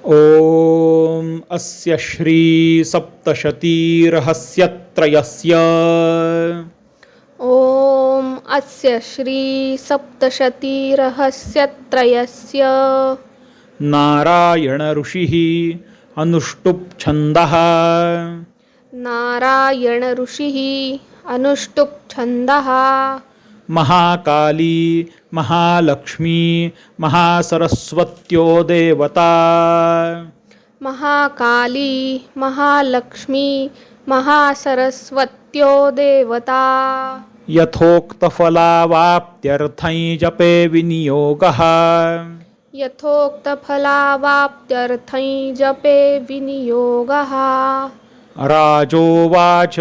ॐ अस्य श्री सप्तशतीरहस्यत्रयस्य ॐ अस्य श्री सप्तशतीरहस्यत्रयस्य नारायण ऋषिः अनुष्टुप् छन्दः नारायण ऋषिः अनुष्टुप् छन्दः महाकाली महालक्ष्मी महासरस्वत्यो देवता महाकाली महालक्ष्मी महासरस्वत्यो देवता यथोक्तफलावाप्त्यर्थं जपे विनियोगः यथोक्तफलावाप्त्यर्थं जपे विनियोगः राजोवाच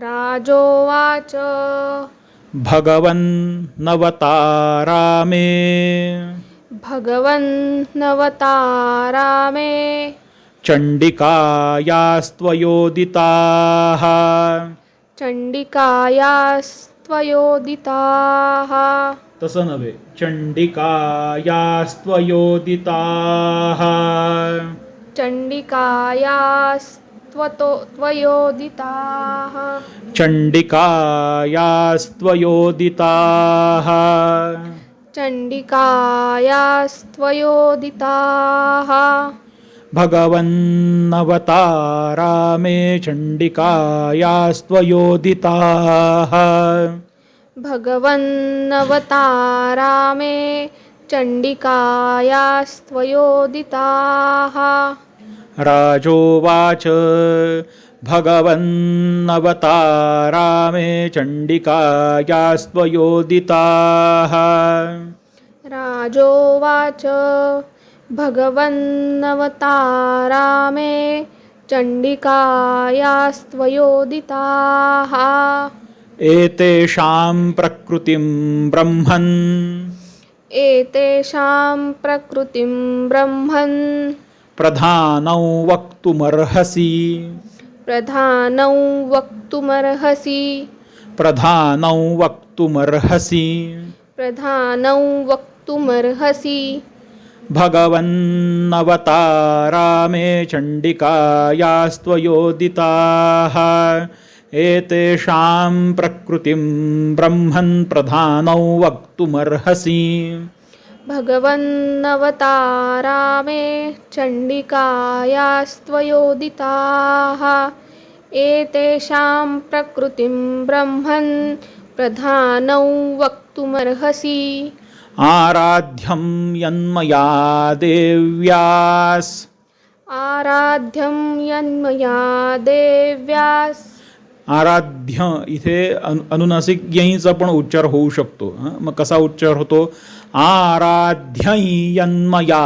राजोवाच भगवन्नवतारामे भगवन्नवतारामे चण्डिकायास्त्वयोदिताः चण्डिकायास्त्वयोदिताः तसं नव्हे चण्डिकायास्त्वयोदिताः चण्डिकायास्त्वयोदिताः चण्डिकायास्त्वयोदिताः चण्डिकायास्त्वयोदिताः भगवन्नवतारामे चण्डिकायास्त्वयोदिताः भगवन्नवतारामे चण्डिकायास्त्वयोदिताः राजोवाच भगवन्नवतारामे चण्डिकायास्त्वयोदिताः राजोवाच भगवन्नवतारामे चण्डिकायास्त्वयोदिताः एतेषां प्रकृतिं ब्रह्मन् एतेषां प्रकृतिं ब्रह्मन् प्रधानौ वक्तुमर्हसि प्रधानौ वक्तुमर्हसि प्रधानौ वक्तुमर्हसि प्रधानौ वक्तुमर्हसि भगवन्नवतारामे चण्डिकायास्त्वयोदिताः एतेषां प्रकृतिं ब्रह्मन् प्रधानौ वक्तुमर्हसि भगवन्नवतारामे चण्डिकायास्त्वयोदिताः एतेषां प्रकृतिं ब्रह्मन् प्रधानौ वक्तुमर्हसि आराध्यं यन्मया देव्यास् आराध्यं यन्मया देव्यास् आराध्य इथे अनुनासिक यहीचा पण उच्चार होऊ शकतो. मग कसा उच्चार होतो? आराध्यं यन्मया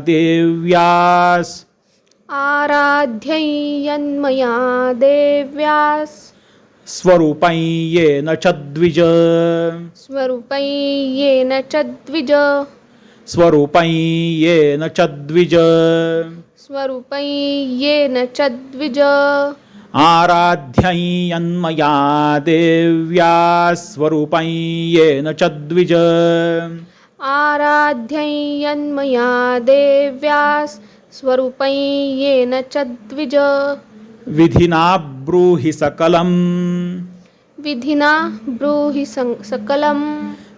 देव्यास् आराध्यं यन्मया देव्यास् स्वरूपं येन च द्विज स्वरूपं येन च द्विज स्वरूपं येन च द्विज स्वरूपं येन च द्विज आराध्यं यन्मया देव्यास् स्वरूपं येन च द्विज आराध्यं यन्मया देव्यास् स्वरूपं येन च द्विज विधिना ब्रूहि सकलम् विधिना ब्रूहि सकलं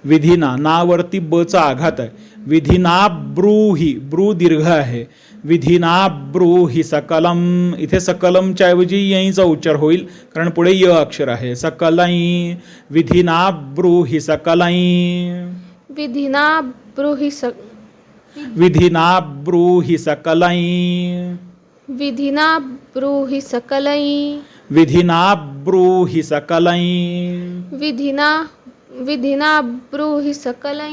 विधिना नावरती बचा आघात आहे. विधिना ब्रूहि ब्रू दीर्घ आहे. विधिना ब्रूहि सकलम इथे सकलमच्या ऐवजी यहीचा उच्चार होईल कारण पुढे य अक्षर आहे. सकलै विधिना ब्रूहि सकलै विधिना ब्रूहि विधिना ब्रूहि सकलै विधिना ब्रूहि सकलै विधिना ब्रूहि सकलै विधिना विधिना ब्रूहि सकलै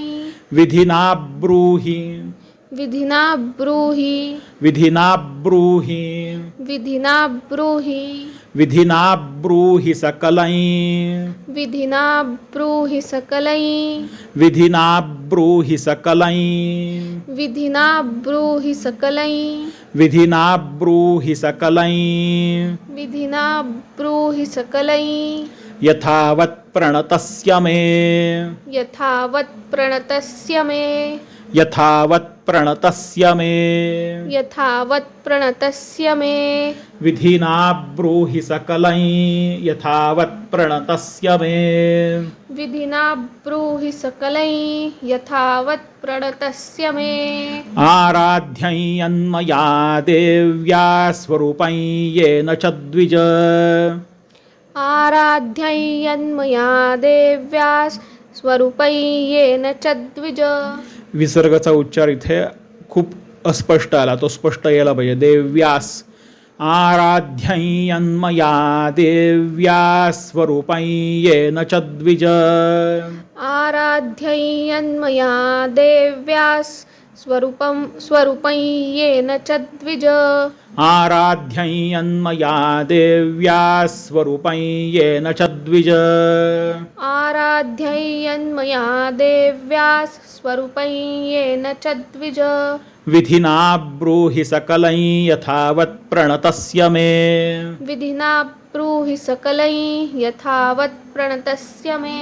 विधिना ब्रूहि विधिना ब्रूहि विधिना ब्रूहि विधिना ब्रूहि विधिना ब्रूहि सकलै विधिना ब्रूहि सकलै विधिना ब्रूहि सकलै विधिना ब्रूहि सकलै विधिना ब्रूहि सकलै विधिना ब्रूहि सकलै यथावत् प्रणतस्य मे यथावत् प्रणतस्य मे यथावत् प्रणतस्य मे यथावत् प्रणतस्य मे विधिना ब्रूहि सकलं यथावत् प्रणतस्य मे विधिना ब्रूहि सकलै यथावत् प्रणतस्य मे आराध्यं यन्मया देव्या स्वरूपं येन च द्विज आराध्यं यन्मया देव्या स्वरूपै येन च द्विज विसर्गाचा उच्चार इथे खूप अस्पष्ट आला, तो स्पष्ट यायला पाहिजे. देव्यास आराध्यं यन्मया देव्या स्वरूपं येन च द्विज आराध्यं यन्मया देव्या स्वरूपं येन च द्विज आराध्यं यन्मया देव्या स्वरूपं येन च द्विज आराध्यं यन्मया देव्या स्वरूपं येन च द्विज विधिना ब्रूहि सकलं यथावत् प्रणतस्य मे विधिना ब्रूहि सकलै यथावत् प्रणतस्य मे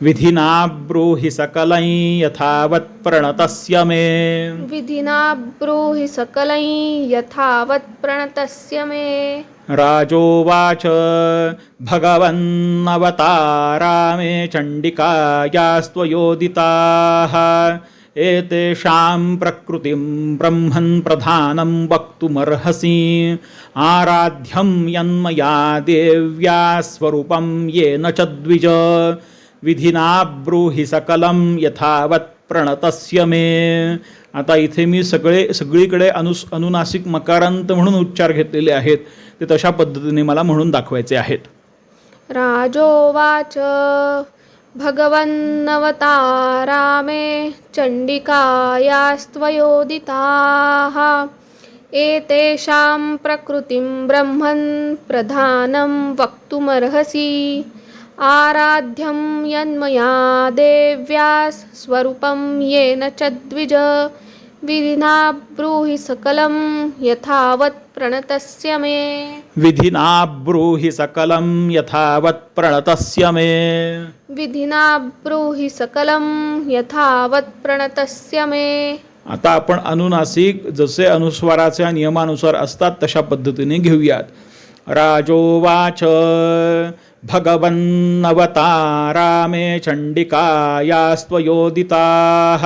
विधिना ब्रूहि सकलं यथावत् प्रणतस्य मे विधिना ब्रूहि सकलै यथावत् प्रणतस्य मे राजोवाच भगवन्नवतारा मे चण्डिकायास्त्वयोदिताः एतेषां प्रकृतिं ब्रह्मन् प्रधानं वक्तुमर्हसि आराध्यं यन्मया देव्या स्वरूपं येन च द्विज विधिना ब्रूहि सकलं यथावत् प्रणतस्य मे. आता इथे मी सगळीकडे अनुनासिक मकारांत म्हणून उच्चार घेतलेले आहेत, ते तशा पद्धतीने मला म्हणून दाखवायचे आहेत. राजोवाच भगवन्नवतारा मे चण्डिकायास्त्वयोदिताः एतेषां प्रकृतिं ब्रह्मन् प्रधानं वक्तुमर्हसि आराध्यं यन्मया देव्या स्वरूपं येन च द्विज विधिना ब्रूहि सकलं यथावत् प्रणतस्य मे विधिना ब्रूहि सकलं यथावत् प्रणतस्य मे विधिना ब्रूहि सकलं यथावत् प्रणतस्य मे. आता आपण अनुनासिक जसे अनुस्वाराच्या नियमानुसार असतात तशा पद्धतीने घेऊयात. राजोवाच भगवन्नवतारा मे चण्डिकायास्त्वयोदिताः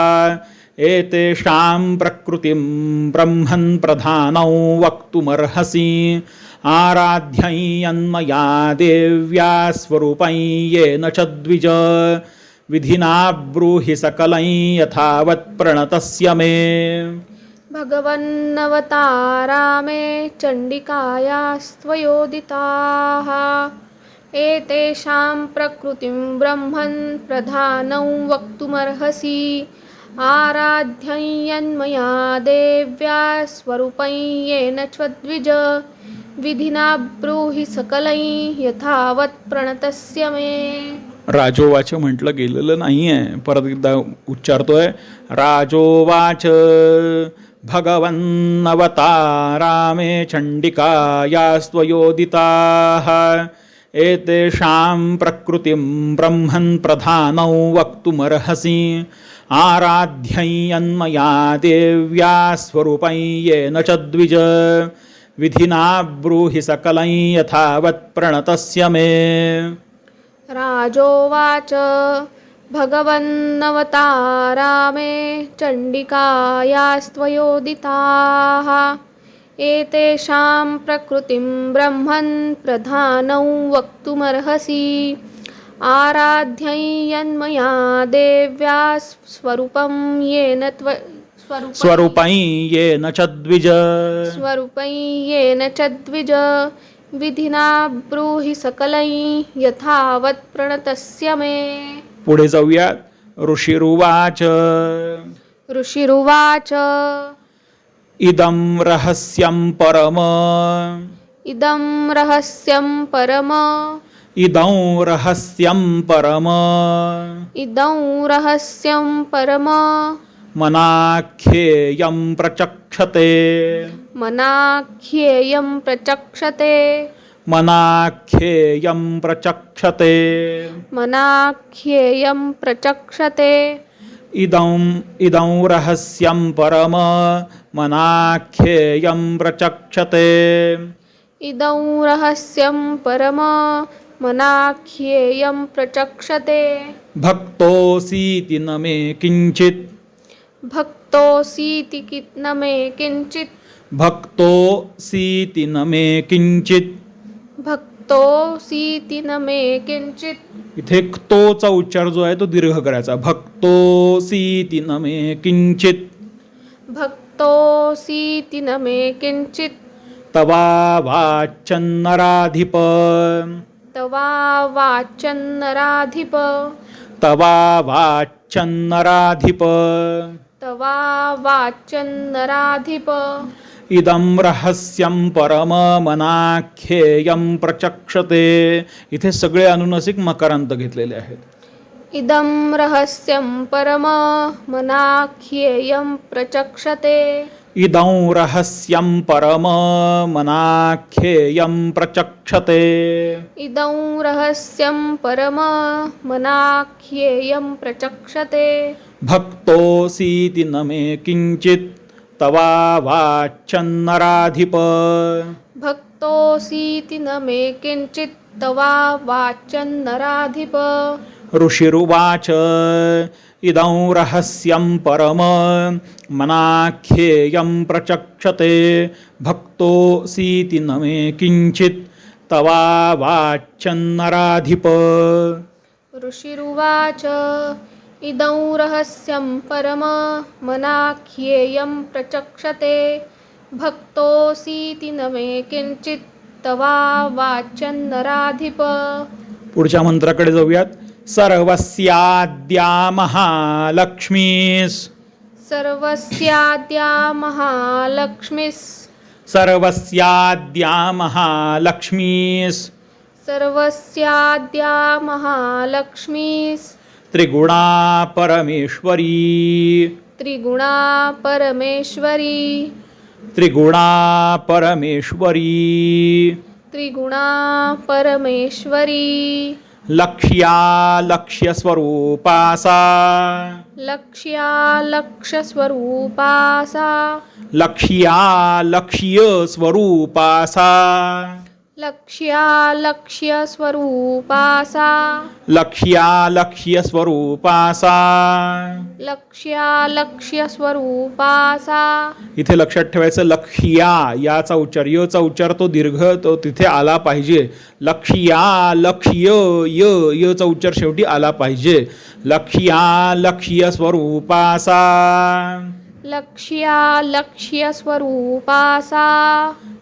एतेषां प्रकृतिं ब्रह्मन् प्रधानौ वक्तुमर्हसि आराध्यं यन्मया देव्या स्वरूपं येन च द्विज विधिना ब्रूहि सकलं यथावत् प्रणतस्य मे भगवन्नवतारा मे चण्डिकायास्त्वयोदिताः एतेषां प्रकृतिं ब्रह्मन् प्रधानौ वक्तुमर्हसि आराध्यं यन्मया देव्या स्वरूपं येन च द्विज विधिना ब्रूहि सकलं यथावत् प्रणतस्य मे. राजोवाच म्हटलं गेलेलं नाही आहे, परत एकदा उच्चारतोय. राजोवाच भगवन्नवतारा मे चण्डिकायास्त्वयोदिताः एतेषां प्रकृतिं ब्रह्मन् प्रधानौ वक्तुमर्हसि आराध्यं यन्मया देव्या स्वरूपं येन च द्विज विधिना ब्रूहि सकलं यथावत् प्रणतस्य मे. राजोवाच भगवन्नवतारा मे चण्डिकायास्त्वयोदिताः एतेषां प्रकृतिं ब्रह्मन् प्रधानौ वक्तुमर्हसि आराध्यं यन्मया देव्या स्वरूपं येन स्वरूपं येन च द्विज स्वरूपं येन च द्विज विधिना ब्रूहि सकलं यथावत् प्रणतस्य मे. पुढे जाऊयात. ऋषिरुवाच ऋषिरुवाच इदं रहस्यं परम इदं रहस्यं परम इदं रहस्यं परम इदं रहस्यं परम मनाख्येयं प्रचक्षते मनाख्येयं प्रचक्षते मनाख्येयं प्रचक्षते मनाख्येयं प्रचक्षते इदं रहस्यं परम मनाख्येयं प्रचक्षते इदं रहस्यं परम मनाख्येयं प्रचक्षते भक्तोऽसीति न मे किंचित् भक्तोऽसीति न मे किंचित् भक्तोऽसीति न मे किंचित् भक्तोऽसीति न मे किंचित् इथे क्तोचा उच्चार जो आहे तो दीर्घ करायचा भक्तोऽसीति न मे किंचित् भक्तोऽसीति न मे किंचित् तवा वाचन्नराधिप तवा वाचन्नराधिप तवा वाचन्नराधिप तवा वाचन्नराधिप इदं रहस्यं परममनाख्येयं प्रचक्षते इथे सगळे अनुनासिक मकारांत घेतलेले आहेत इदं रहस्यं परम मनाख्येयं प्रचक्षते इदं रहस्यं परममनाख्येयं प्रचक्षते इदं रहस्यं परम मनाख्येयं प्रचक्षते भक्तोऽसीति न मे किंचित् तवा वाचन्नराधिप भक्तोऽसीति न मे किंचित् तवा वाचन्नराधिप ऋषिरुवाच इदं रहस्यं परम मनाख्येयं प्रचक्षते भक्तोऽसीति न मे किंचित् तवा वाचन्नराधिप ऋषिरुवाच इदं रहस्यं परम मनाख्येयं प्रचक्षते भक्तोऽसीति न मे किंचित् तवा वाचन्नराधिप पुढच्या मंत्राकडे जाऊयात सर्वस्याद्या महालक्ष्मीस् सर्वस्याद्या महालक्ष्मीस् सर्वस्याद्या महालक्ष्मीस् सर्वस्याद्या महालक्ष्मीस् त्रिगुणा परमेश्वरी त्रिगुणा परमेश्वरी त्रिगुणा परमेश्वरी त्रिगुणा परमेश्वरी लक्ष्यस्वरूपासा लक्ष्यस्वरूपासा लक्ष्यस्वरूपासा लक्ष्यस्वरूपासा लक्ष्यस्वरूपासा लक्ष्यस्वरूपासा इथे लक्षात ठेवायचं लक्ष्या याचा उच्चार यचा उच्चार तो दीर्घ तो तिथे आला पाहिजे लक्ष्य यचा उच्चार शेवटी आला पाहिजे लक्ष्य स्वरूपासा लक्ष्यस्वरूपासा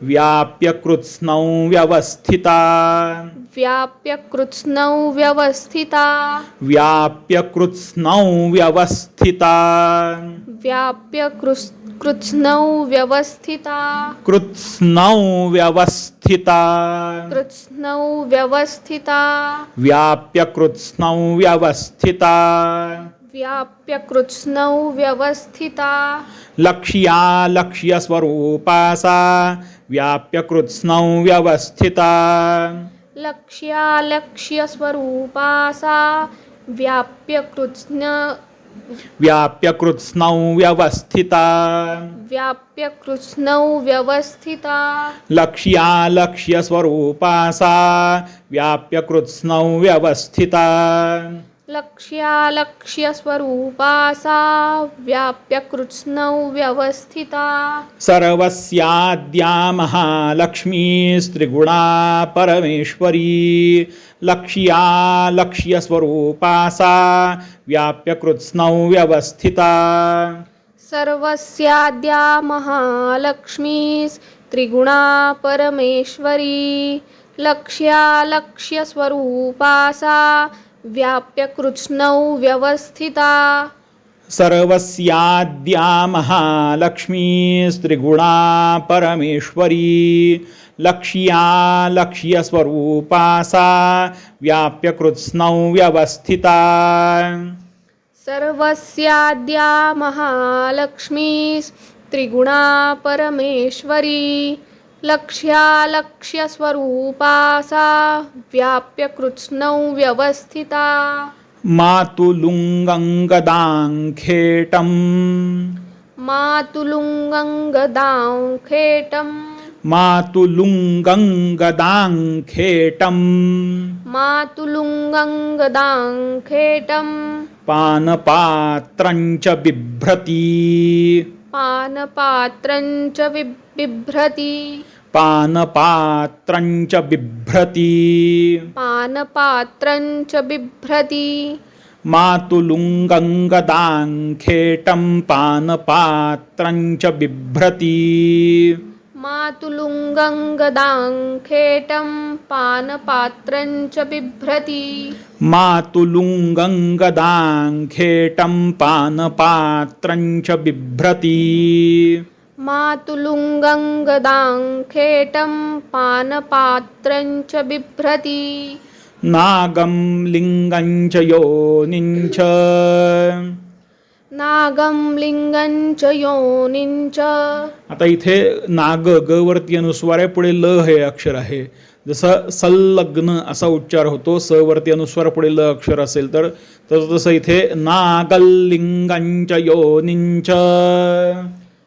व्याप्य कृत्स्नौ व्यवस्थिता व्याप्य कृत्स्नौ व्यवस्थिता व्याप्य कृत्स्नौ व्यवस्थिता व्याप्य कृत्स्नौ व्यवस्थिता कृत्स्नौ व्यवस्थिता कृत्स्नौ व्यवस्थिता व्याप्य कृत्स्नौ व्यवस्थिता व्याप्य कृत्स्नौ व्यवस्थिता लक्ष्य स्वरूपासा व्याप्य कृत्स्नौ व्यवस्थिता लक्ष्य स्वरूपासा व्याप्य कृत्स्नौ व्यवस्थिता व्याप्य कृत्स्नौ व्यवस्थिता लक्ष्य स्वरूपासा व्याप्य कृत्स्नौ व्यवस्थिता लक्ष्य स्वरूपासा व्याप्य कृत्स्नौ व्यवस्थिता सर्वस्याद्या महालक्ष्मीस्त्रिगुणा परमेश्वरी लक्ष्य स्वरूपासा व्याप्य कृत्स्नौ व्यवस्थिता सर्वस्याद्या महालक्ष्मीस् त्रिगुणा परमेश्वरी लक्ष्य स्वरूपासा व्याप्य कृत्स्नौ व्यवस्थिता सर्वस्याद्या महालक्ष्मीस्त्रिगुणा परमेश्वरी लक्ष्य स्वरूपासा व्याप्य कृत्स्नौ व्यवस्थिता सर्वस्याद्या महालक्ष्मीस् त्रिगुणा परमेश्वरी लक्ष्य स्वरूपासा व्याप्य कृत्स्नौ व्यवस्थिता मातुलुङ्गङ्गदाङ्खेटं मातुलुङ्गङ्गदाङ्खेटं मातुलुङ्गङ्गदाङ्खेटं मातुलुङ्गङ्गदाङ्खेटं पानपात्रं च बिभ्रति पानपात्रं च बिभ्रति पानपात्रं च बिभ्रति पानपात्रं च बिभ्रति मातुलुङ्गङ्गदाङ्खेटं पानपात्रं च बिभ्रति मातुलुङ्गङ्गदाङ्खेटं पानपात्रं च बिभ्रति मातुलुङ्गङ्गदाङ्खेटं पानपात्रं च बिभ्रति मातुलुङ्गङ्गदाङ्खेटं पानपात्रं च बिभ्रति नागं लिङ्गं च योनिं च नागं लिंगं च योनिं च आता इथे नाग ग वरती अनुस्वार आहे, पुढे ल हे अक्षर आहे. जसं संलग्न असा उच्चार होतो, स वरती अनुस्वार पुढे ल अक्षर असेल तर तसं इथे नागलिंगं च योनिं च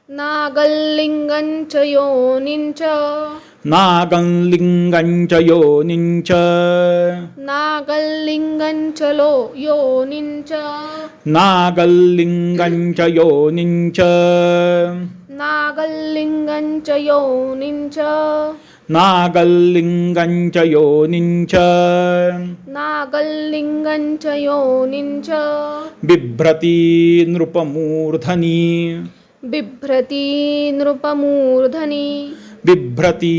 नागलिंगं च योनिं च नागलिंगं च योनिं च नागलिंगं च योनिं च नागलिंगं च योनिं च नागलिंगं च योनिं च नागलिंगं च योनिं च नागलिंगं च योनिं च बिभ्रति नृपमूर्धनि बिभ्रति नृपमूर्धनि बिभ्रति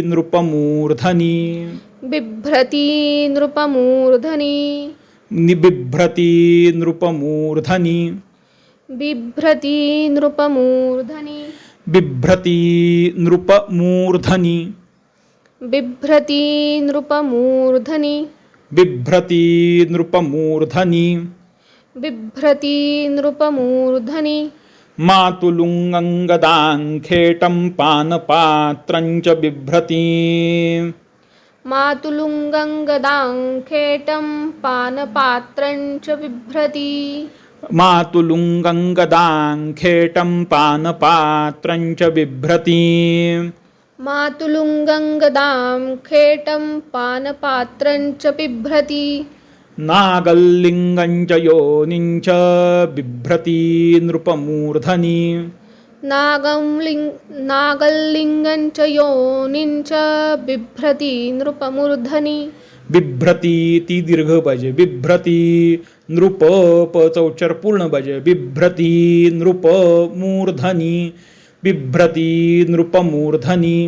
नृपमूर्धनि बिभ्रति नृपमूर्धनि बिभ्रति नृपमूर्धनि बिभ्रति नृपमूर्धनि बिभ्रति नृपमूर्धनि बिभ्रति नृपमूर्धनि बिभ्रति नृपमूर्धनि बिभ्रति नृपमूर्धनि मातुलुङ्गङ्गदाङ्खेटं पानपात्रं च बिभ्रति मातुलुङ्गङ्गदाङ्खेटं पानपात्रं च बिभ्रति मातुलुङ्गङ्गदाङ्खेटं पानपात्रं च बिभ्रति मातुलुङ्गङ्गदाङ्खेटं पानपात्रं च बिभ्रति नागलिंगं च योनिं च बिभ्रति नृपमूर्धनि नागलिंगं च योनिं च बिभ्रति नृपमूर्धनि बिभ्रति ती दीर्घ पाहिजे. बिभ्रति नृप प चा उच्चार पूर्ण पाहिजे. बिभ्रति नृपमूर्धनि बिभ्रति नृपमूर्धनि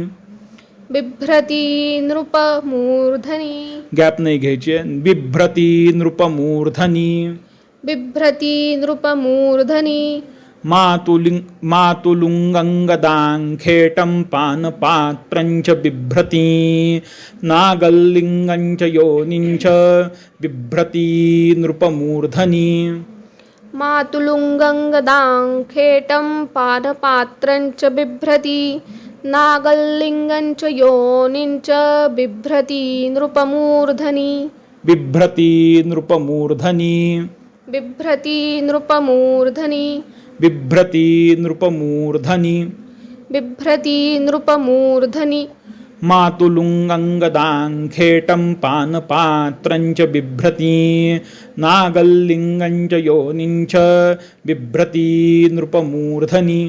बिभ्रति नृपमूर्धनि गॅप नाही घ्यायची. बिभ्रति नृपमूर्धनि बिभ्रति नृपमूर्धनि मातुलुङ्गङ्गदाङ्खेटं पानपात्रं च बिभ्रति नागलिंगं च योनिं च बिभ्रति नृपमूर्धनि मातुलुङ्गङ्गदाङ्खेटं पानपात्रं च बिभ्रति नागलिंगं च योनिं च बिभ्रति नृपमूर्धनि बिभ्रति नृपमूर्धनि बिभ्रति नृपमूर्धनि बिभ्रति नृपमूर्धनि बिभ्रति नृपमूर्धनि मातुलुङ्गङ्गदाङ्खेटं पानपात्रं च बिभ्रति नागलिंगं च योनिं च बिभ्रति नृपमूर्धनि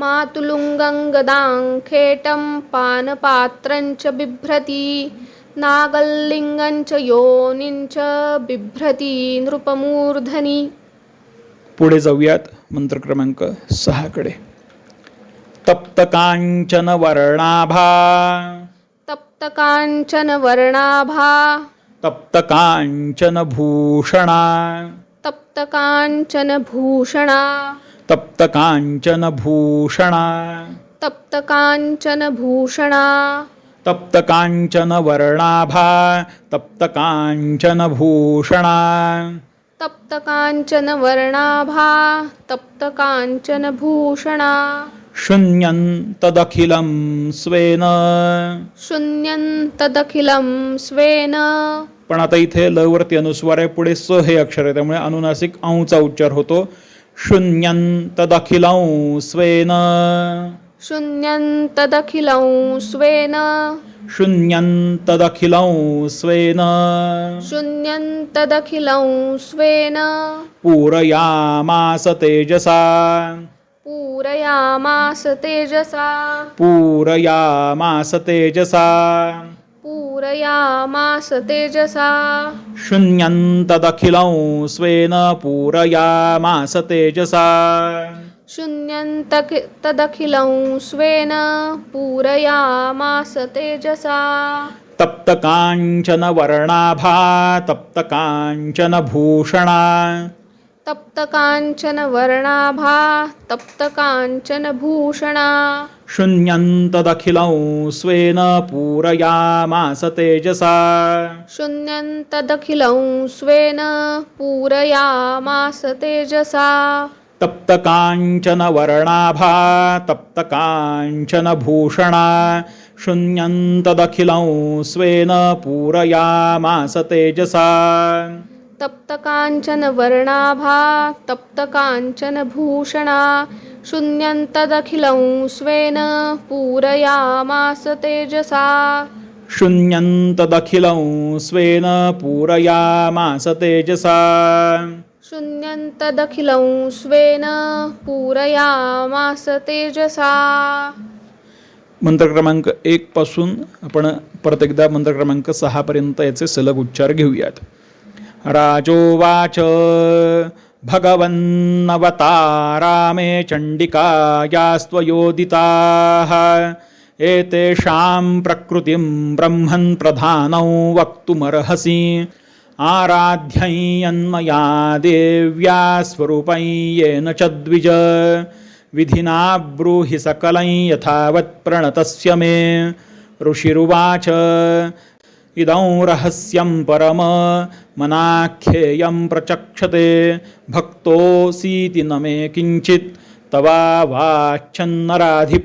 मातुलुङ्गङ्गदाङ्खेटं पानपात्रं च बिभ्रति नागलिंगं च योनिं च बिभ्रति नृपमूर्धनि. पुढे जाऊयात मंत्र क्रमांक 6 कडे. तप्तकांचन वर्णाभा तप्तकांचन वर्णाभा तप्तकांचन भूषणा तप्तकांचन भूषणा तप्तकांचन भूषणा तप्तकांचन भूषणा तप्तकांचन वर्णाभा तप्तकांचन भूषणा तप्तकांचन वर्णाभा तप्तकांचन भूषणा शून्यं तदखिलं स्वेन शून्यं तदखिलं स्वेन पण आता इथे ल वरती अनुस्वार आहे, पुढे स हे अक्षर आहे, त्यामुळे अनुनासिक औचा उच्चार होतो. शून्यं तदखिलं स्वेन. शून्यं तदखिलं स्वेन. शून्यं तदखिलं स्वेन. शून्यं तदखिलं स्वेन. पूरयामास तेजसा. पूरयामास तेजसा. पूरयामास तेजसा. पूरयामास तेजसा. शून्यं तदखिलं स्वेन पूरयामास तेजसा. शून्यं तदखिलं स्वेन पूरयामास तेजसा. तप्तकाञ्चन वर्णाभा तप्तकाञ्चन भूषणा. तप्तकाञ्चन वर्णाभा तप्तकाञ्चन भूषणा. शून्यं तदखिलं स्वेन पूरयामास तेजसा. शून्यं तदखिलं स्वेन पूरयामास तेजसा. तप्तकाञ्चन वर्णाभा तप्तकाञ्चन भूषणा. शून्यं तदखिलं स्वेन पूरयामास तेजसा. तप्तकाञ्चन वर्णाभा तप्तकाञ्चन भूषणा. शून्यं तदखिलं स्वेन पूरयामास तेजसा. शून्यं तदखिलं स्वेन पूरयामास तेजसा. शून्यं तदखिलं स्वेन पूरयामास तेजसा. मंत्र क्रमांक 1 पासून आपण परत एकदा मंत्र क्रमांक 6 पर्यंत याचे सलग उच्चार घेऊयात. राजोवाच भगवन्नवतारा मे चण्डिकायास्त्वयोदिताः. एतेषां प्रकृतिं ब्रह्मन् प्रधानौ वक्तुमर्हसि. आराध्यन्मया देव्या स्वरूपं येन च द्विज. विधिना ब्रूहि सकलं यथावत् प्रणतस्य मे. ऋषिरुवाच इदं रहस्यं परम मनाख्येयं प्रचक्षते. भक्तोऽसीति न मे किञ्चित् तवावाच्छन्नराधिप.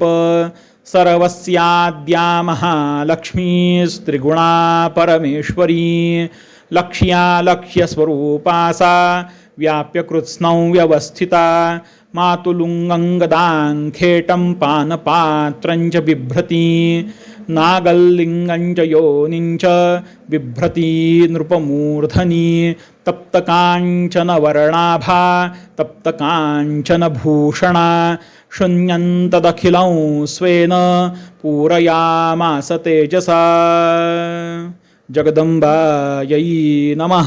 सर्वस्याद्या महालक्ष्मीस्त्रिगुणा परमेश्वरी. लक्ष्यालक्ष्यस्वरूपा सा व्याप्य कृत्स्नौ व्यवस्थिता. मातुलुङ्गं खेटं पानपात्रं च बिभ्रती. नागल्लिङ्गं च योनिं च बिभ्रती नृपमूर्धनि. तप्तकाञ्चन वर्णाभा तप्तकाञ्चन भूषणा. शून्यं तदखिलं स्वेन पूरयामास तेजसा. जगदम्बायै नमः.